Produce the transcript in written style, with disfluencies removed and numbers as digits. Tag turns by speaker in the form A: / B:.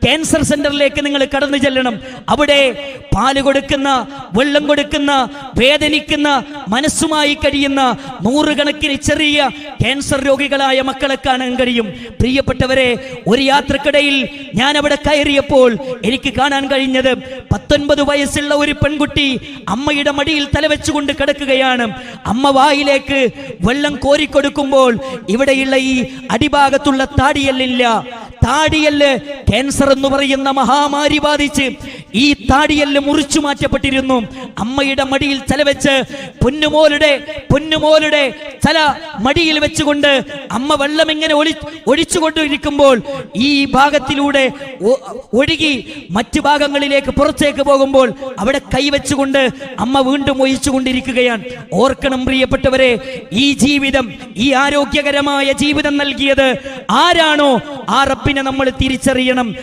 A: Cancer സെന്ററിലേക്ക് നിങ്ങൾ കടന്നു ചെല്ലണം. അവിടെ പാല് കൊടുക്കുന്ന, വെള്ളം കൊടുക്കുന്ന, വേദനിക്കുന്ന മനസ്സുമായി കഴിയുന്ന നൂറുകണക്കിന് ചെറിയ ക്യാൻസർ രോഗികളായ മക്കളെ കാണാൻ കഴിയും. പ്രിയപ്പെട്ടവരെ, ഒരു യാത്രക്കിടയിൽ ഞാൻ അവിടെ കയറിയപ്പോൾ എനിക്ക് കാണാൻ കഴിഞ്ഞത് 19 വയസ്സുള്ള ഒരു പെൺകുട്ടി അമ്മയുടെ മടിയിൽ തലവെച്ചുകൊണ്ട് കിടക്കുകയാണ്. അമ്മ വായിലേക്ക് വെള്ളം കോരിക്കൊടുക്കുമ്പോൾ ഇവിടെയുള്ള ഈ അടിഭാഗത്തുള്ള താടിയല്ലില്ല, താടിയല്ല് ക്യാൻസർ എന്ന് പറയുന്ന മഹാമാരി ബാധിച്ച് ഈ താടിയല്ല് മുറിച്ചു മാറ്റപ്പെട്ടിരുന്നു. അമ്മയുടെ മടിയിൽ തലവെച്ച് പൊന്നുമോളുടെ തല മടിയിൽ വെച്ചുകൊണ്ട് അമ്മ വെള്ളം ഇങ്ങനെ ഒഴിച്ചുകൊണ്ടിരിക്കുമ്പോൾ ഈ ഭാഗത്തിലൂടെ ഒഴുകി മറ്റു ഭാഗങ്ങളിലേക്ക് പുറത്തേക്ക് പോകുമ്പോൾ അവിടെ കൈവച്ചുകൊണ്ട് അമ്മ വീണ്ടും ഒഴിച്ചുകൊണ്ടിരിക്കുകയാണ്. ഓർക്കണം പ്രിയപ്പെട്ടവരെ, ഈ ജീവിതം, ഈ ആരോഗ്യകരമായ ജീവിതം നൽകിയത് ആരാണോ ആ റബ്ബിനെ നമ്മൾ തിരിച്ചറിയണം.